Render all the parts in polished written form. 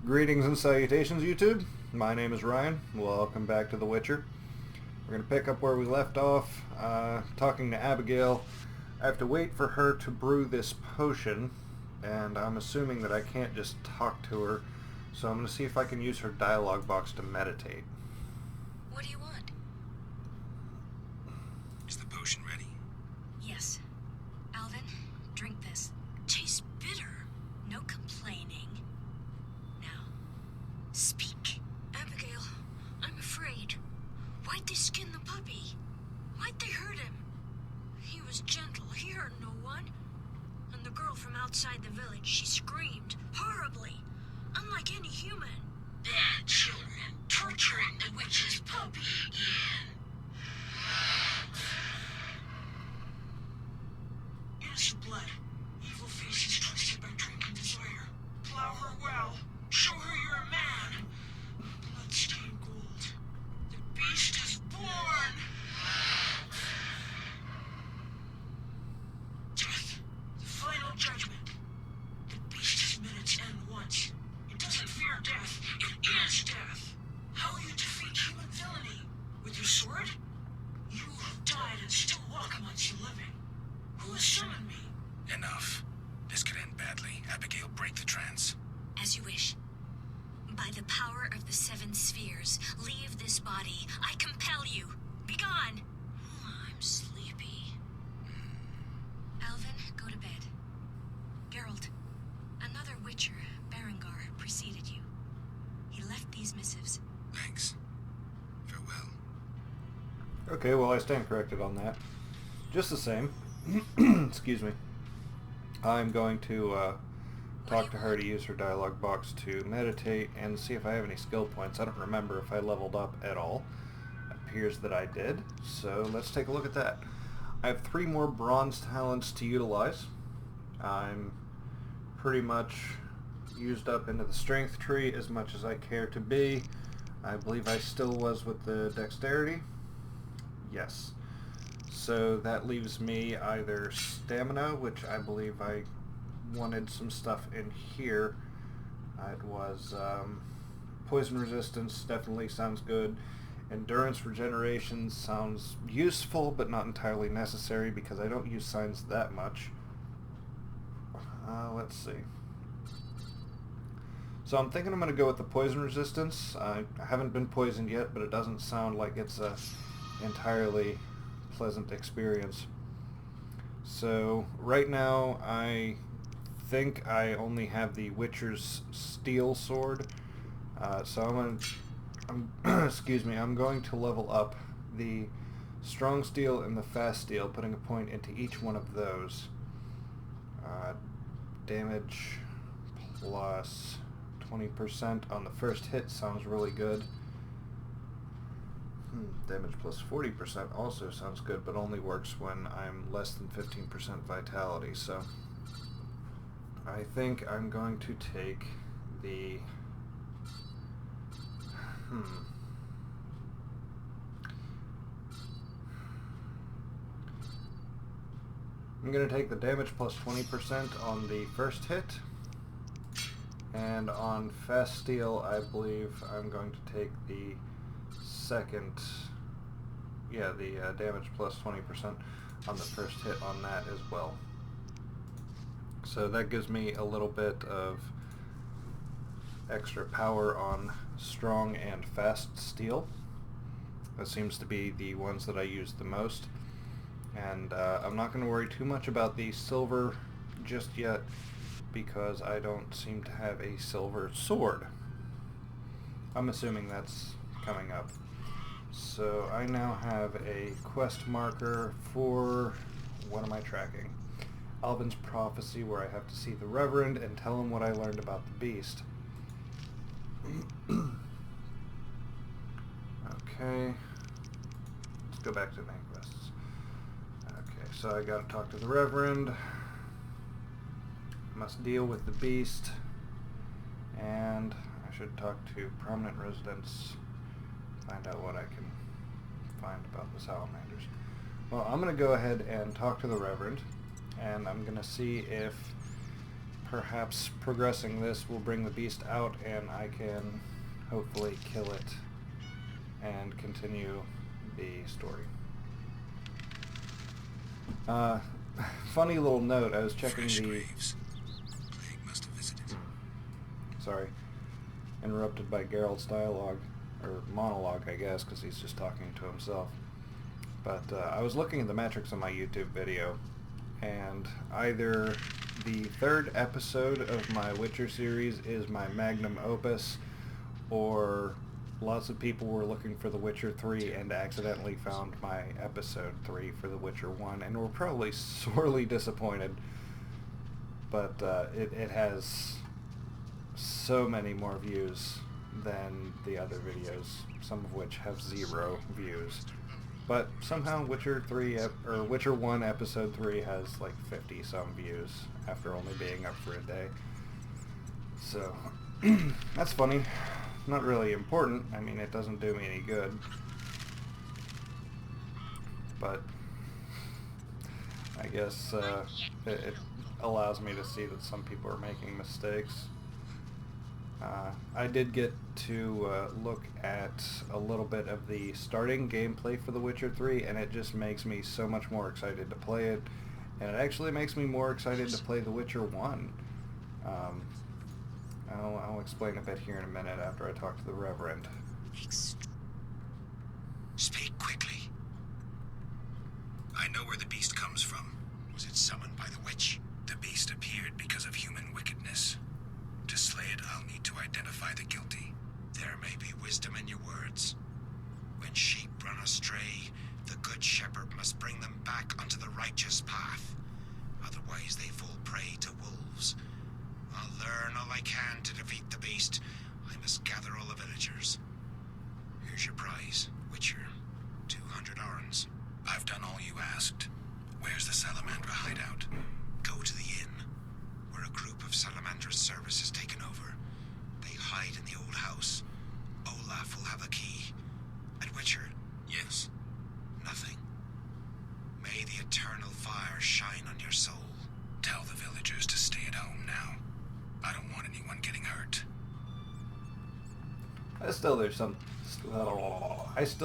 Greetings and salutations, YouTube. My name is Ryan. Welcome back to The Witcher. We're going to pick up where we left off, talking to Abigail. I have to wait for her to brew this potion, and I'm assuming that I can't just talk to her, so I'm going to see if I can use her dialogue box to meditate. What do you want? Is the potion ready? Yes. Alvin, drink this. Tastes bitter. No complaining. Now, speak. Abigail, I'm afraid. Why'd they skin the puppy? Why'd they hurt him? He was gentle. He hurt no one. And the girl from outside the village, she screamed horribly, unlike any human. Bad children torturing the witch's puppy again. Innocent blood. Evil faces twisted by drinking desire. Plow her well. Show her you're a man. Bloodstained gold. The beast is born. Death. The final judgment. The beast's minutes end once. It doesn't fear death. It is death. How will you defeat human villainy? With your sword? You have died and still walk amongst the living. Who has summoned me? Enough. This could end badly. Abigail, break the trance. As you wish. By the power of the seven spheres, leave this body. I compel you. Begone! I'm sleepy. Alvin, go to bed. Geralt, another Witcher, Berengar, preceded you. He left these missives. Thanks. Farewell. Okay, well, I stand corrected on that. Just the same, excuse me, I'm going to talk to her to use her dialogue box to meditate and see if I have any skill points. I don't remember if I leveled up at all. It appears that I did, so let's take a look at that. I have 3 more bronze talents to utilize. I'm pretty much used up into the strength tree as much as I care to be. I believe I still was with the dexterity. Yes. So that leaves me either stamina, which I believe I wanted some stuff in here. It was poison resistance, definitely sounds good. Endurance regeneration sounds useful, but not entirely necessary because I don't use signs that much. Let's see. So I'm thinking I'm going to go with the poison resistance. I haven't been poisoned yet, but it doesn't sound like it's a entirely pleasant experience. So right now I think I only have the Witcher's steel sword. So excuse me, I'm going to level up the strong steel and the fast steel, putting a point into each one of those. Damage plus 20% on the first hit sounds really good. Damage plus 40% also sounds good, but only works when I'm less than 15% vitality, so I think I'm going to take the I'm going to take the damage plus 20% on the first hit, and on fast steel I believe I'm going to take the second, the damage plus 20% on the first hit on that as well. So that gives me a little bit of extra power on strong and fast steel. That seems to be the ones that I use the most. And I'm not going to worry too much about the silver just yet because I don't seem to have a silver sword. I'm assuming that's coming up. So I now have a quest marker for, what am I tracking? Alvin's Prophecy, where I have to see the Reverend and tell him what I learned about the beast. Okay, let's go back to the main quests. Okay, so I gotta talk to the Reverend, must deal with the beast, and I should talk to prominent residents, find out what I can find about the salamanders. Well, I'm going to go ahead and talk to the Reverend, and I'm going to see if perhaps progressing this will bring the beast out and I can hopefully kill it and continue the story. Funny little note, I was checking Fresh the... graves. Plague must have visited. Sorry. Interrupted by Geralt's dialogue, or monologue, I guess, because he's just talking to himself. But I was looking at the metrics on my YouTube video, and either the third episode of my Witcher series is my magnum opus, or lots of people were looking for The Witcher 3 and accidentally found my episode 3 for The Witcher 1, and were probably sorely disappointed. But it has so many more views than the other videos, some of which have 0 views. But somehow Witcher 3 or Witcher 1 episode 3 has like 50 some views after only being up for a day. So that's funny. Not really important. I mean, it doesn't do me any good. But I guess it allows me to see that some people are making mistakes. I did get to look at a little bit of the starting gameplay for The Witcher 3, and it just makes me so much more excited to play it, and it actually makes me more excited to play The Witcher 1. I'll explain a bit here in a minute after I talk to the Reverend. Speak quickly. I know where the beast comes from. Was it summoned by the witch? The beast appeared because of human wickedness. To slay it, I'll need to identify the guilty. There may be wisdom in your words. When sheep run astray, the good shepherd must bring them back onto the righteous path. Otherwise, they fall prey to wolves. I'll learn all I can to defeat the beast. I must gather all the villagers. Here's your prize, Witcher. 200 orens. I've done all you asked. Where's the Salamandra hideout? Go to the inn, where a group of Salamandra's service has taken over. They hide in the old house. Olaf will have the key. And Witcher? Yes? Nothing. May the eternal fire shine on your soul. Tell the villagers to stay at home now. I don't want anyone getting hurt. I still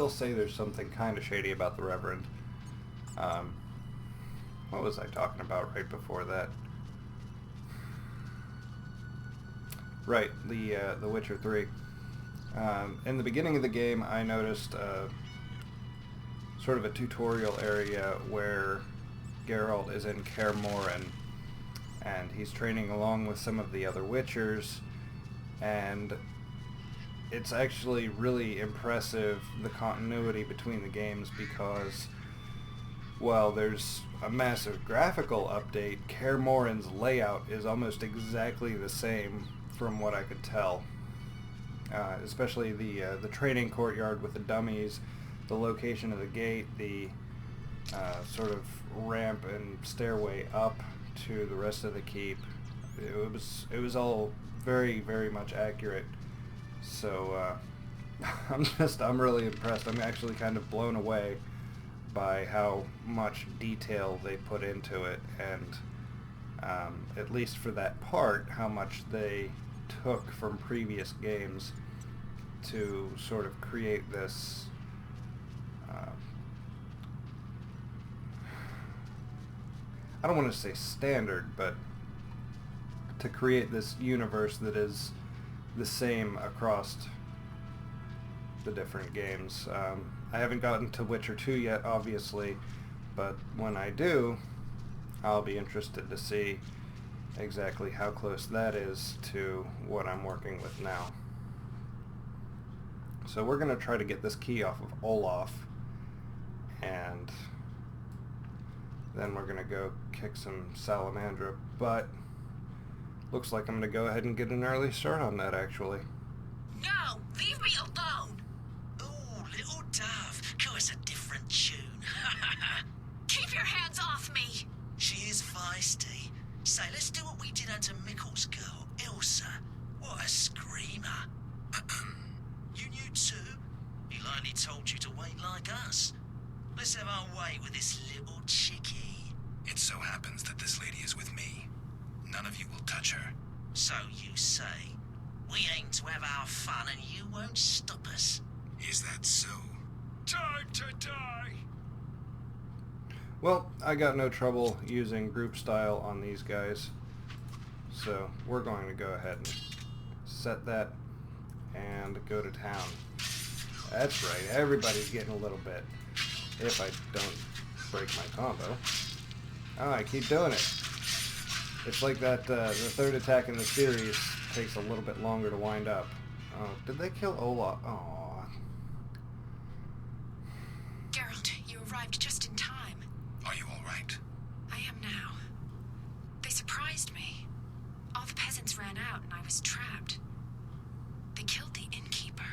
say there's something kind of shady about the Reverend. What was I talking about right before that? Right, the Witcher 3. In the beginning of the game, I noticed sort of a tutorial area where Geralt is in Kaer Morhen, and he's training along with some of the other Witchers, and it's actually really impressive, the continuity between the games, because while there's a massive graphical update, Kaer Morhen's layout is almost exactly the same from what I could tell. Especially the training courtyard with the dummies, the location of the gate, the sort of ramp and stairway up to the rest of the keep. It was all very, very much accurate. So I'm really impressed. I'm actually kind of blown away by how much detail they put into it, and at least for that part, how much they took from previous games to sort of create this I don't want to say standard, but to create this universe that is the same across the different games. I haven't gotten to Witcher 2 yet, obviously, but when I do, I'll be interested to see exactly how close that is to what I'm working with now. So we're going to try to get this key off of Olaf, and then we're going to go kick some Salamandra, but looks like I'm going to go ahead and get an early start on that, actually. No! Leave me alone! Oh, little dove, go us a different tune. Keep your hands off me! She is feisty. Say, let's do what we did unto Mikkel's girl, Ilsa. What a screamer. You knew too? He likely told you to wait like us. Let's have our way with this little chickie. It so happens that this lady is with me. None of you will touch her. So you say. We aim to have our fun and you won't stop us. Is that so? Time to die! Well, I got no trouble using group style on these guys, so we're going to go ahead and set that and go to town. That's right, everybody's getting a little bit, if I don't break my combo. Oh, I keep doing it. It's like that, the third attack in the series takes a little bit longer to wind up. Oh, did they kill Olaf? Oh. Geralt, you arrived just in time. Are you all right? I am now. They surprised me. All the peasants ran out and I was trapped. They killed the innkeeper.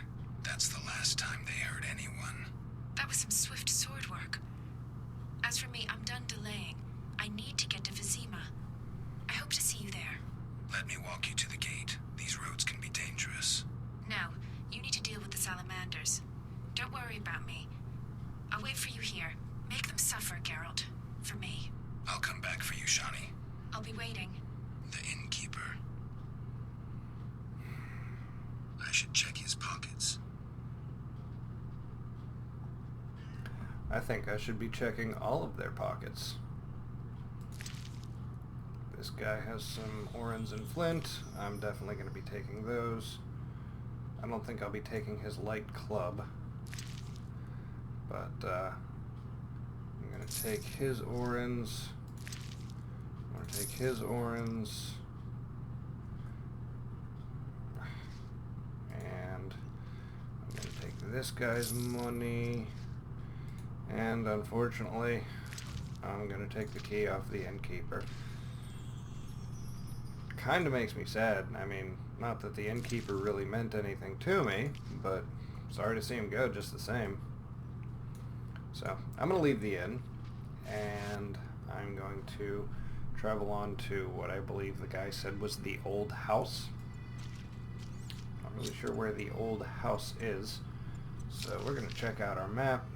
That's the last time they hurt anyone. That was some swift sword work. As for me, I'm done delaying. I need to get to Vizima. I hope to see you there. Let me walk you to the gate. These roads can be dangerous. No, you need to deal with the salamanders. Don't worry about me. I'll wait for you here. Make them suffer, Geralt. For me. I'll come back for you, Shani. I'll be waiting. The innkeeper. I should check his pockets. I think I should be checking all of their pockets. This guy has some Orens and Flint. I'm definitely going to be taking those. I don't think I'll be taking his light club. But I'm going to take his Orens. I'm going to take his Orens. And I'm going to take this guy's money. And unfortunately, I'm going to take the key off the innkeeper. Kind of makes me sad. I mean, not that the innkeeper really meant anything to me, but sorry to see him go just the same. So, I'm going to leave the inn, and I'm going to travel on to what I believe the guy said was the old house. Not really sure where the old house is, so we're going to check out our map.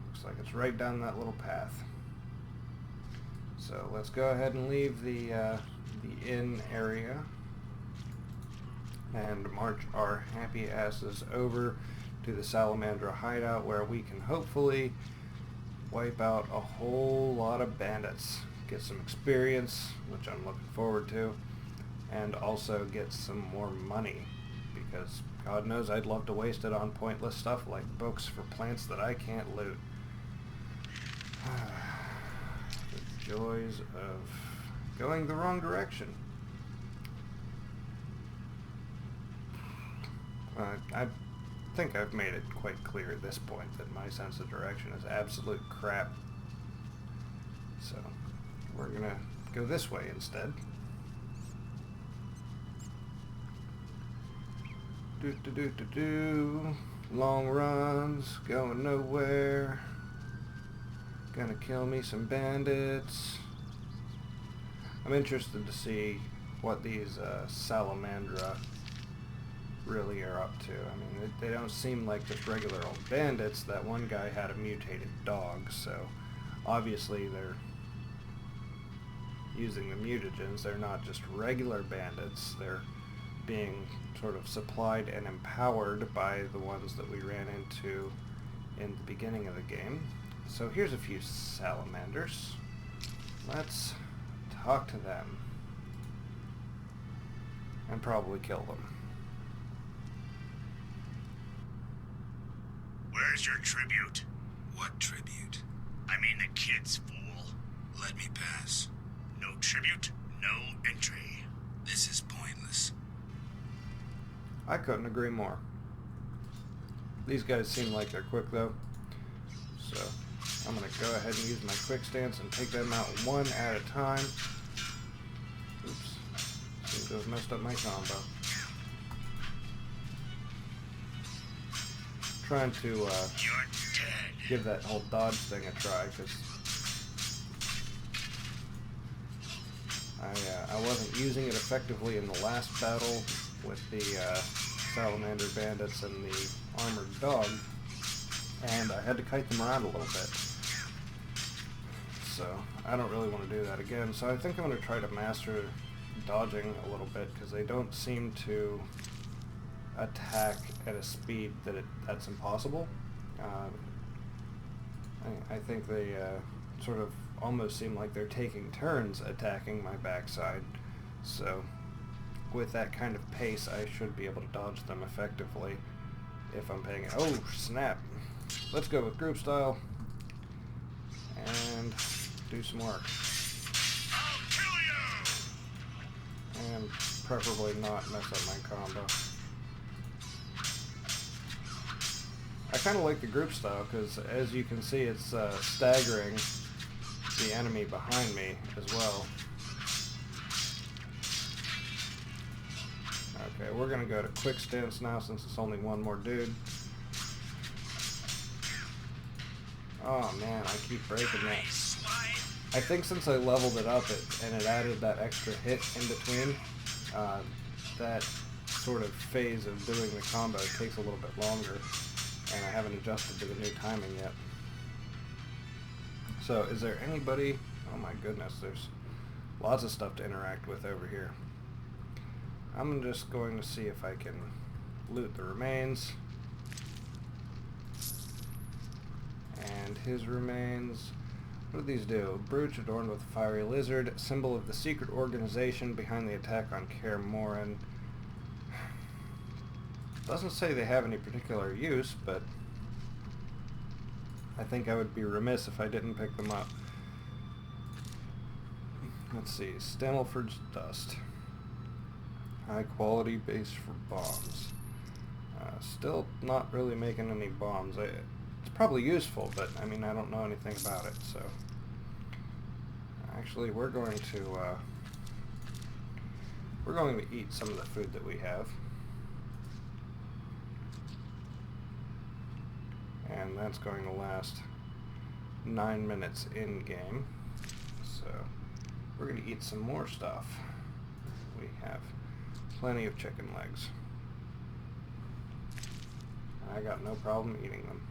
Looks like it's right down that little path. So let's go ahead and leave the inn area and march our happy asses over to the Salamandra hideout, where we can hopefully wipe out a whole lot of bandits, get some experience, which I'm looking forward to, and also get some more money, because God knows I'd love to waste it on pointless stuff like books for plants that I can't loot. The joys of going the wrong direction. I think I've made it quite clear at this point that my sense of direction is absolute crap. So we're gonna go this way instead. Long runs, going nowhere. Gonna kill me some bandits. I'm interested to see what these Salamandra really are up to. I mean, they don't seem like just regular old bandits. That one guy had a mutated dog, so obviously they're using the mutagens. They're not just regular bandits. They're being sort of supplied and empowered by the ones that we ran into in the beginning of the game. So here's a few salamanders. Let's talk to them and probably kill them. Where's your tribute? What tribute? I mean the kid's fool. Let me pass. No tribute, no entry. This is pointless. I couldn't agree more. These guys seem like they're quick though, so I'm going to go ahead and use my quick stance and take them out one at a time. Oops, seems to have messed up my combo. Trying to You're dead. give that whole dodge thing a try, because I wasn't using it effectively in the last battle with the Salamander bandits and the armored dog, and I had to kite them around a little bit. So I don't really want to do that again, so I think I'm going to try to master dodging a little bit, because they don't seem to attack at a speed that's impossible. I think they sort of almost seem like they're taking turns attacking my backside, so with that kind of pace I should be able to dodge them effectively if I'm paying it. Oh snap! Let's go with group style and do some work. I'll kill you! And preferably not mess up my combo. I kind of like the group style because, as you can see, it's staggering the enemy behind me as well. Okay, we're going to go to quick stance now since it's only one more dude. Oh man, I keep breaking that. I think since I leveled it up and it added that extra hit in between, that sort of phase of doing the combo takes a little bit longer, and I haven't adjusted to the new timing yet. So is there anybody? Oh my goodness, there's lots of stuff to interact with over here. I'm just going to see if I can loot the remains. And his remains. What do these do? Brooch adorned with a fiery lizard, symbol of the secret organization behind the attack on Kaer Morhen. Doesn't say they have any particular use, but I think I would be remiss if I didn't pick them up. Let's see, Stammelford's Dust. High quality base for bombs. Still not really making any bombs. It's probably useful, but I mean, I don't know anything about it, so. Actually, we're going to eat some of the food that we have. And that's going to last 9 minutes in game. So we're going to eat some more stuff. We have plenty of chicken legs. I got no problem eating them.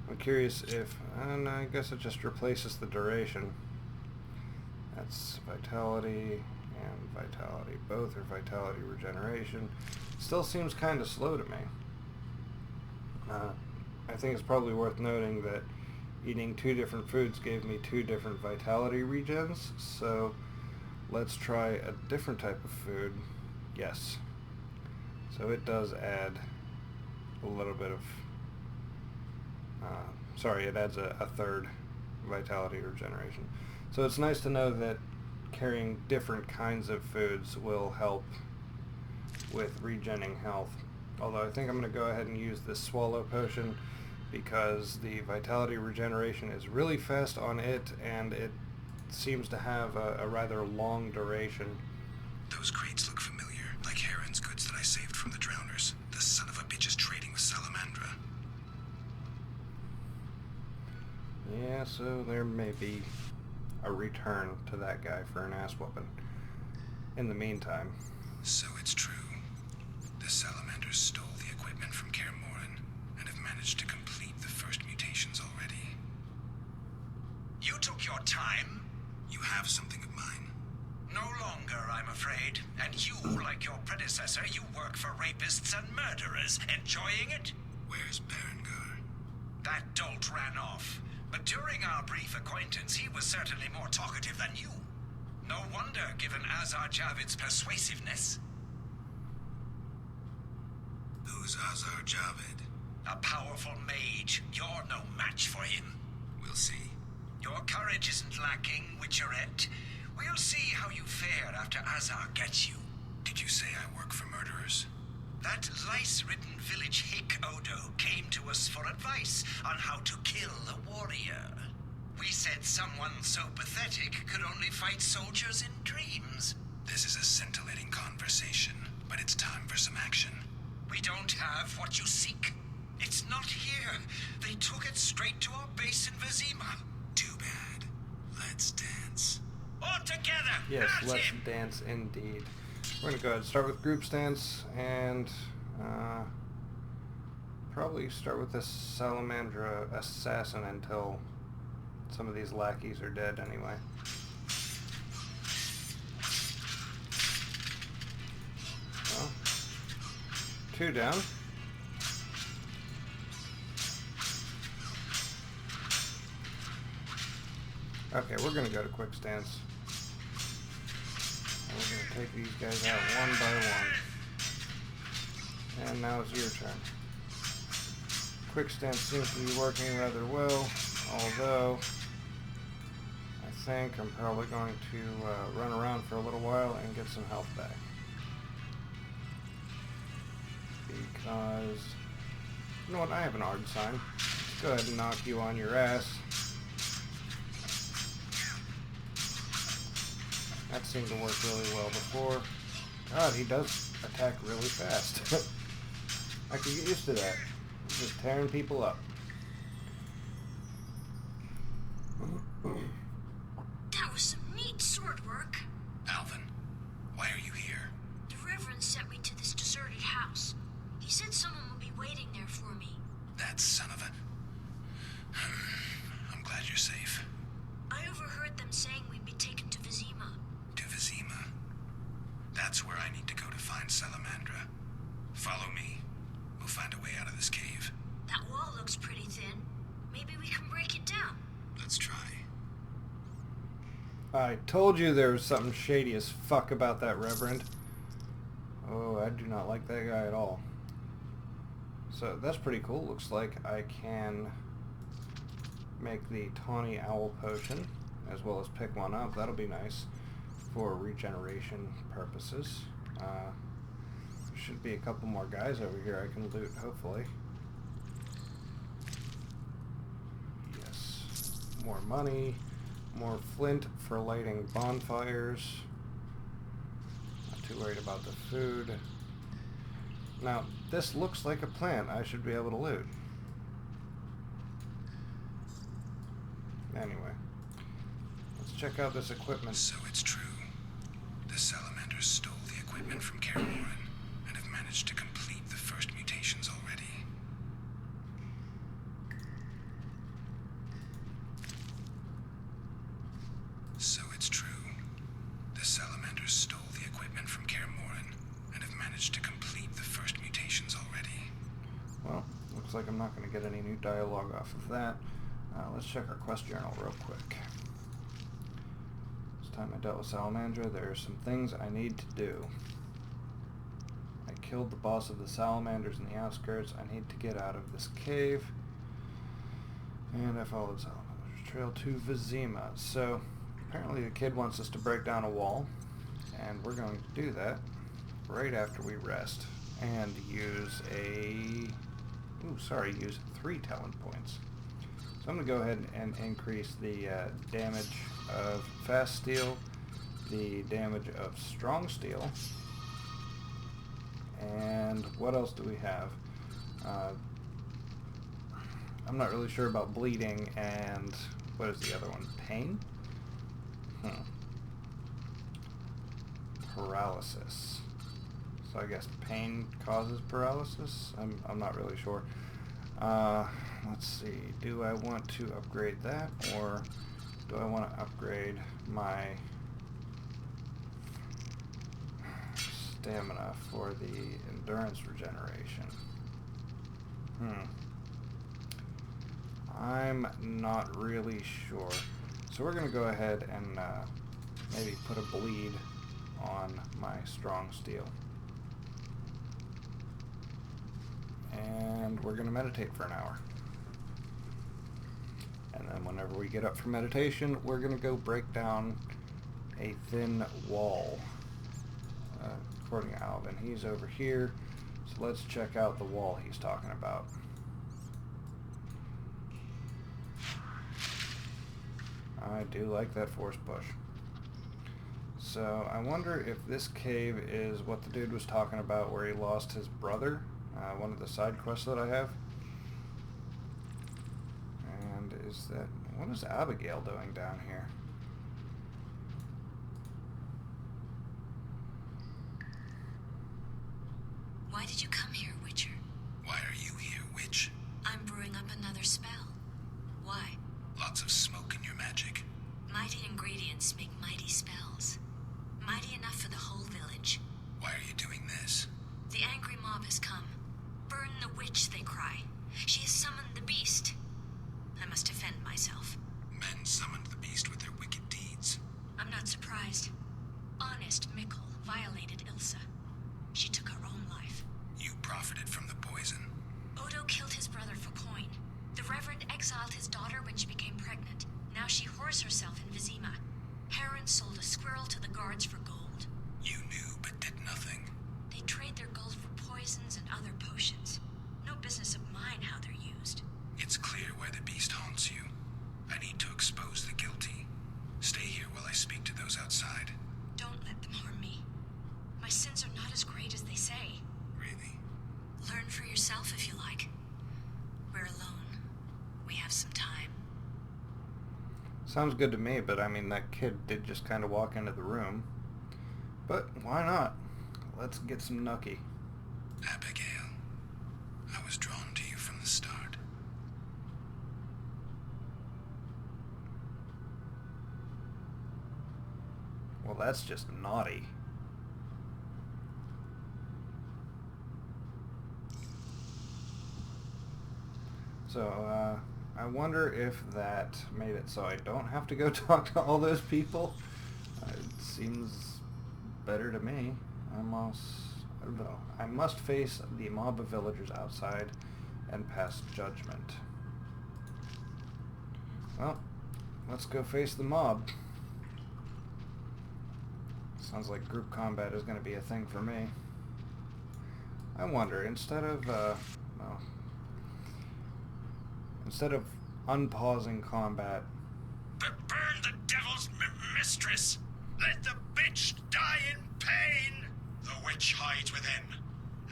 I'm curious if, and I guess it just replaces the duration. That's vitality and vitality. Both are vitality regeneration. Still seems kind of slow to me. I think it's probably worth noting that eating 2 different foods gave me 2 different vitality regens, so let's try a different type of food. Yes. So it does add a little bit of, it adds a 3rd vitality regeneration. So it's nice to know that carrying different kinds of foods will help with regenning health. Although I think I'm going to go ahead and use this swallow potion because the vitality regeneration is really fast on it, and it seems to have a rather long duration. Those crates look familiar, like Heron's goods that I saved from the drowners. The son of a bitch is trading with Salamandra. Yeah, so there may be a return to that guy for an ass whooping. In the meantime. So it's true. The Salamanders stole the equipment from Kaer Morhen and have managed to complete the first mutations already. You took your time. You have something of mine. No longer, I'm afraid. And you, like your predecessor, you work for rapists and murderers. Enjoying it? Where's Berengar? That dolt ran off. But during our brief acquaintance, he was certainly more talkative than you. No wonder, given Azar Javid's persuasiveness. Who's Azar Javid? A powerful mage. You're no match for him. We'll see. Your courage isn't lacking, Witcherette. We'll see how you fare after Azar gets you. Did you say I work for murderers? That lice-ridden village hick Odo came to us for advice on how to kill a warrior. We said someone so pathetic could only fight soldiers in dreams. This is a scintillating conversation, but it's time for some action. We don't have what you seek. It's not here. They took it straight to our base in Vizima. Too bad. Let's dance. All together! Yes, That's let's him. dance indeed. We're going to go ahead and start with group stance, and probably start with this Salamandra assassin until Some of these lackeys are dead anyway. Well, 2 down. Okay, we're gonna go to quick stance. And we're gonna take these guys out one by one. And now it's your turn. Quick stance seems to be working rather well, although I think I'm probably going to run around for a little while and get some health back. Because, you know what, I have an ARG sign. Let's go ahead and knock you on your ass. That seemed to work really well before. God, he does attack really fast. I could get used to that. He's just tearing people up. That was some neat sword work. Alvin, why are you here? The Reverend sent me to this deserted house. He said someone would be waiting there for me. That son of a... I'm glad you're safe. I overheard them saying we'd be taken to Vizima. To Vizima. That's where I need to go to find Salamandra. Follow me. We'll find a way out of this cave. That wall looks pretty thin. Maybe we can break it down. Let's try. I told you there was something shady as fuck about that Reverend. Oh, I do not like that guy at all. So that's pretty cool. Looks like I can make the Tawny Owl Potion, as well as pick one up. That'll be nice for regeneration purposes. There should be a couple more guys over here I can loot, hopefully. Yes. More money. More flint for lighting bonfires. Not too worried about the food. Now, this looks like a plant I should be able to loot. Anyway, let's check out this equipment. So it's true. The Salamanders stole the equipment from Kaer Morhen and have managed to complete the first mutations already. So it's true. The Salamanders stole the equipment from Kaer Morhen and have managed to complete the first mutations already. Well, looks like I'm not going to get any new dialogue off of that. Let's check our quest journal real quick. This time I dealt with Salamandra. There are some things I need to do. I killed the boss of the Salamanders in the outskirts. I need to get out of this cave. And I followed Salamandra's trail to Vizima. So, apparently the kid wants us to break down a wall. And we're going to do that right after we rest. And use use 3 talent points. So I'm going to go ahead and increase the damage of fast steel, the damage of strong steel, and what else do we have? I'm not really sure about bleeding, and what is the other one? Pain? Paralysis. So I guess pain causes paralysis? I'm not really sure. Let's see, do I want to upgrade that, or do I want to upgrade my stamina for the endurance regeneration? I'm not really sure. So we're going to go ahead and maybe put a bleed on my strong steel. And we're going to meditate for an hour. And then whenever we get up for meditation, we're going to go break down a thin wall. According to Alvin, he's over here. So let's check out the wall he's talking about. I do like that force push. So I wonder if this cave is what the dude was talking about where he lost his brother. One of the side quests that I have. And is that... what is Abigail doing down here? Why did you come here, Witcher? Why are you here, witch? I'm brewing up another spell. Why? Lots of smoke in your magic. Mighty ingredients make mighty spells. Mighty enough for the whole village. Why are you doing this? The angry mob has come. Burn the witch, they cry. She has summoned the beast. I must defend myself. Men summoned the beast with their wicked deeds. I'm not surprised. Honest Mikkel violated Ilsa. She took her own life. You profited from the poison. Odo killed his brother for coin. The Reverend exiled his daughter when she became pregnant. Now she whores herself in Vizima. Heron sold a squirrel to the guards for gold. You knew but did nothing. They trade their gold for poisons and other potions. No business of mine how they're used. It's clear why the beast haunts you. I need to expose the guilty. Stay here while I speak to those outside. Don't let them harm me. My sins are not as great as they say. Really? Learn for yourself if you like. We're alone. We have some time. Sounds good to me, but I mean, that kid did just kind of walk into the room. But why not? Let's get some nookie. Abigail, I was drawn to you from the start. Well, that's just naughty. So, I wonder if that made it so I don't have to go talk to all those people. It seems better to me. I don't know. I must face the mob of villagers outside and pass judgment. Well, let's go face the mob. Sounds like group combat is going to be a thing for me. I wonder, instead of unpausing combat. Burn the devil's mistress! Let the bitch die in pain! The witch hides within.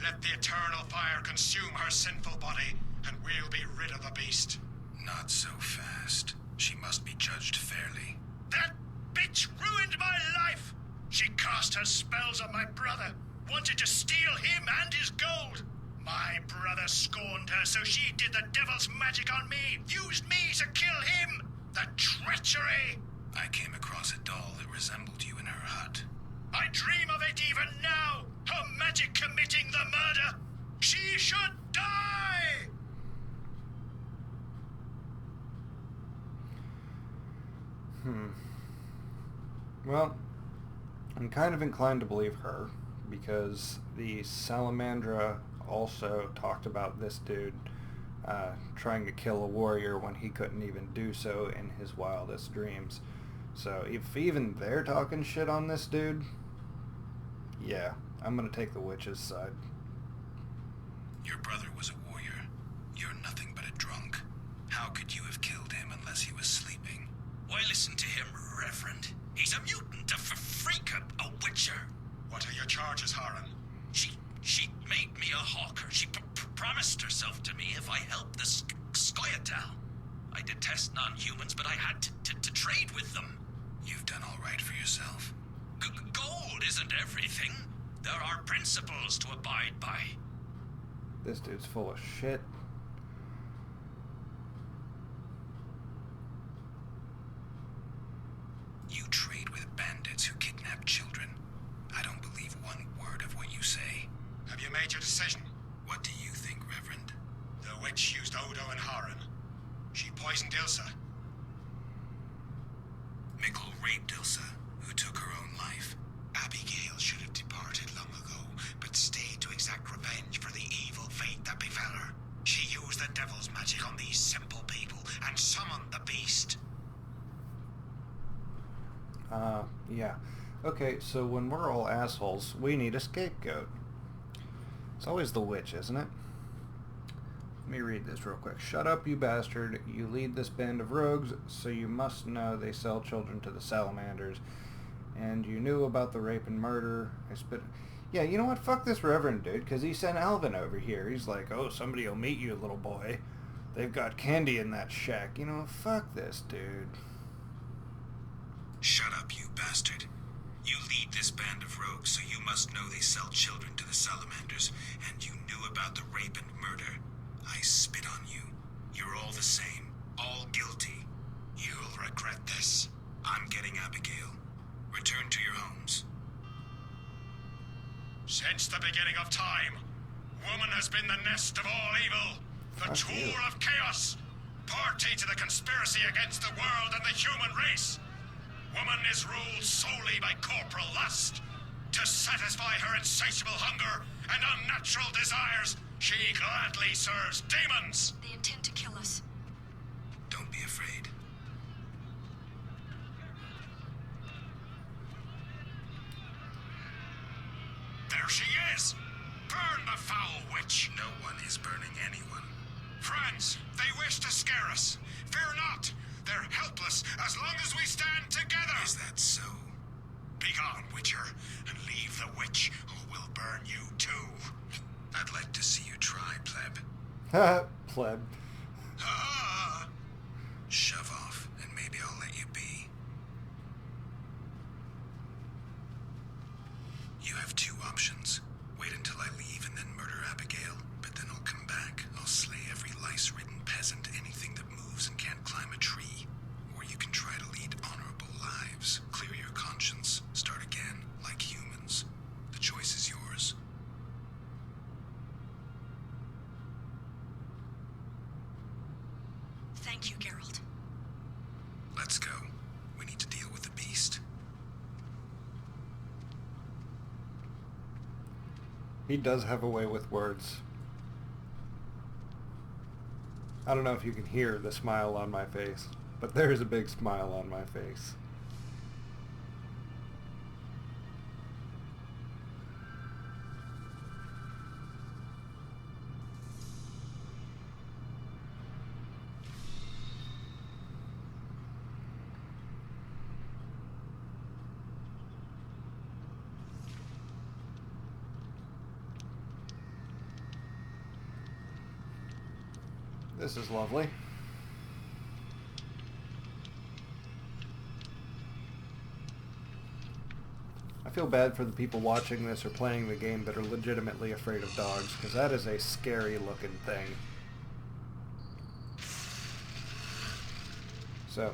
Let the eternal fire consume her sinful body, and we'll be rid of the beast. Not so fast. She must be judged fairly. That bitch ruined my life! She cast her spells on my brother, wanted to steal him and his gold. My brother scorned her, so she did the devil's magic on me, used me to kill him! The treachery! I came across a doll that resembled you in her hut. I dream of it even now! Her magic committing the murder! She should die! Well, I'm kind of inclined to believe her, because the Salamandra also talked about this dude trying to kill a warrior when he couldn't even do so in his wildest dreams. So if even they're talking shit on this dude, yeah, I'm gonna take the witch's side. Your brother was a warrior. You're nothing but a drunk. How could you have killed him unless he was sleeping? Why listen to him, Reverend? He's a mutant, a freak, a witcher. What are your charges, Haran? She made me a hawker. She promised herself to me if I helped the Skoyatal. I detest non-humans, but I had to trade with them. You've done all right for yourself. Gold isn't everything. There are principles to abide by. This dude's full of shit. You trade with bandits who kidnap children. I don't believe one word of what you say. Have you made your decision? What do you think, Reverend? The witch used Odo and Haran. She poisoned Ilsa. Mikkel raped Ilsa, who took her own life. Abigail should have departed long ago, but stayed to exact revenge for the evil fate that befell her. She used the devil's magic on these simple people and summoned the beast. Yeah. Okay, so when we're all assholes, we need a scapegoat. It's always the witch, isn't it? Let me read this real quick. Shut up, you bastard. You lead this band of rogues, so you must know they sell children to the salamanders. And you knew about the rape and murder. Yeah, you know what? Fuck this reverend dude, because he sent Alvin over here. He's like, oh, somebody will meet you, little boy. They've got candy in that shack. You know, fuck this dude. Shut up, you bastard. You lead this band of rogues, so you must know they sell children to the salamanders, and you knew about the rape and murder. I spit on you. You're all the same, all guilty. You'll regret this. I'm getting Abigail. Return to your homes. Since the beginning of time, woman has been the nest of all evil, the Fuck tool you. of chaos, party to the conspiracy against the world and the human race. Woman is ruled solely by corporal lust. To satisfy her insatiable hunger and unnatural desires, she gladly serves demons. They intend to kill us. Don't be afraid. There she is! Burn the foul witch! No one is burning anyone. Friends, they wish to scare us. Fear not! They're helpless as long as we stand together! Is that so? Begone, Witcher, and leave the witch who will burn you too. I'd like to see you try, pleb. Pleb. Ah! Shove off, and maybe I'll let you be. You have two options. Wait until I leave and then murder Abigail, but then I'll come back. I'll slay every lice-ridden peasant, anything that moves and can't climb a tree. Or you can try to lead honorable lives, clear your conscience, start again, like humans. The choice is yours. Thank you, Geralt. Let's go. We need to deal with the beast. He does have a way with words. I don't know if you can hear the smile on my face, but there is a big smile on my face. This is lovely. I feel bad for the people watching this or playing the game that are legitimately afraid of dogs, because that is a scary looking thing. So,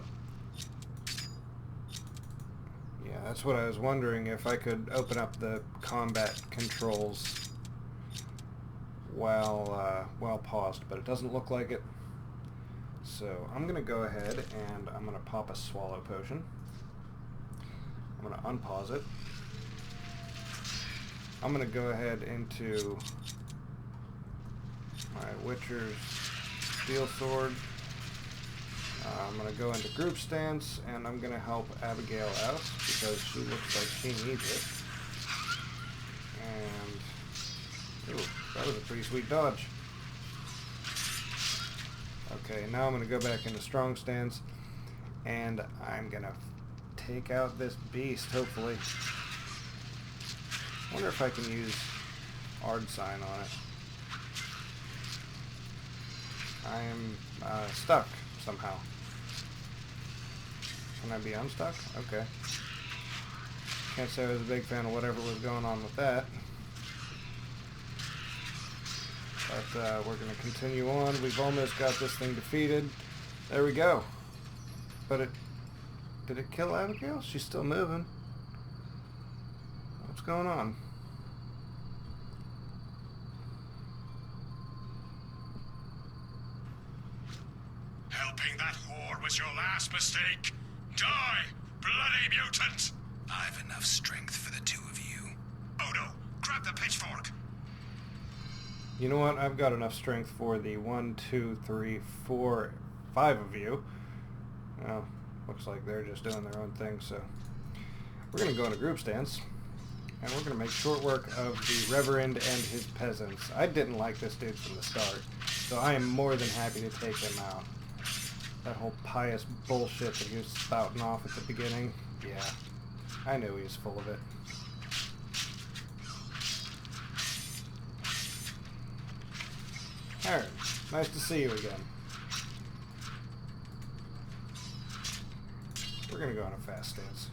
yeah, that's what I was wondering, if I could open up the combat controls while paused, but it doesn't look like it. So I'm gonna go ahead and I'm gonna pop a swallow potion. I'm gonna unpause it. I'm gonna go ahead into my Witcher's Steel Sword. I'm gonna go into group stance and I'm gonna help Abigail out because she looks like she needs it. And ooh, that was a pretty sweet dodge. Okay, now I'm going to go back into strong stance, and I'm going to take out this beast, hopefully. I wonder if I can use Ard Sign on it. I am stuck somehow. Can I be unstuck? Okay. Can't say I was a big fan of whatever was going on with that. But we're going to continue on. We've almost got this thing defeated. There we go. But did it kill Abigail? She's still moving. What's going on? Helping that whore was your last mistake. Die, bloody mutant! I've enough strength for the two of you. Odo, grab the pitchfork. You know what? I've got enough strength for the 1, 2, 3, 4, 5 of you. Well, looks like they're just doing their own thing, so we're going to go into group stance, and we're going to make short work of the Reverend and his peasants. I didn't like this dude from the start, so I am more than happy to take him out. That whole pious bullshit that he was spouting off at the beginning, yeah, I knew he was full of it. Alright, nice to see you again. We're gonna go on a fast stance.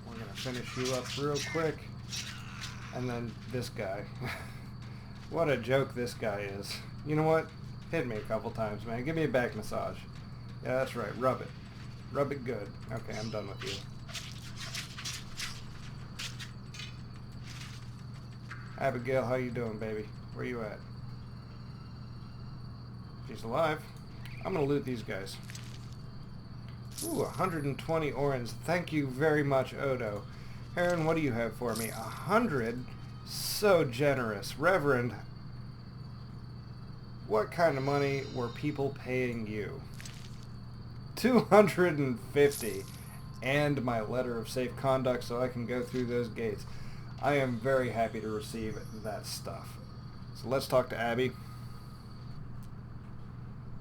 We're gonna finish you up real quick. And then this guy. What a joke this guy is. You know what? Hit me a couple times, man. Give me a back massage. Yeah, that's right. Rub it. Rub it good. Okay, I'm done with you. Abigail, how you doing, baby? Where you at? She's alive. I'm gonna loot these guys. Ooh, 120 orens. Thank you very much, Odo. Heron, what do you have for me? 100? So generous. Reverend, what kind of money were people paying you? 250. And my letter of safe conduct so I can go through those gates. I am very happy to receive that stuff. So let's talk to Abby.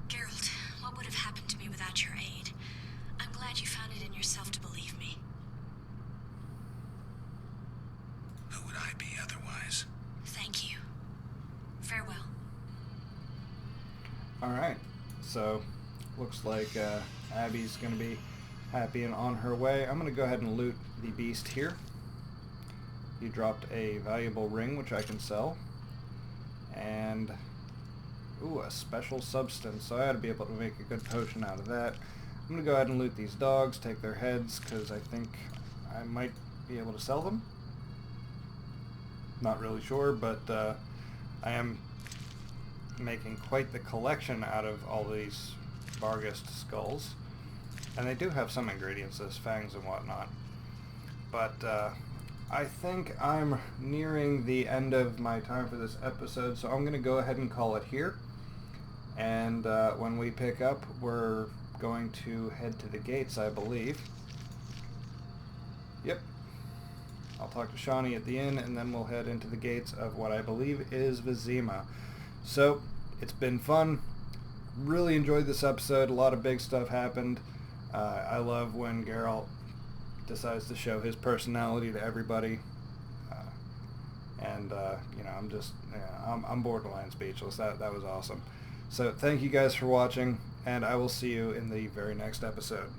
Geralt, what would have happened to me without your aid? I'm glad you found it in yourself to believe me. Who would I be otherwise? Thank you. Farewell. Alright, so looks like Abby's going to be happy and on her way. I'm going to go ahead and loot the beast here. He dropped a valuable ring which I can sell. And, ooh, a special substance. So I ought to be able to make a good potion out of that. I'm going to go ahead and loot these dogs, take their heads, because I think I might be able to sell them. Not really sure, but I am making quite the collection out of all these Barghest skulls. And they do have some ingredients, as fangs and whatnot. But I think I'm nearing the end of my time for this episode, so I'm going to go ahead and call it here. And when we pick up, we're going to head to the gates, I believe. Yep. I'll talk to Shani at the inn, and then we'll head into the gates of what I believe is Vizima. So, it's been fun. Really enjoyed this episode. A lot of big stuff happened. I love when Geralt decides to show his personality to everybody. You know, I'm just, I'm borderline speechless. That was awesome. So, thank you guys for watching, and I will see you in the very next episode.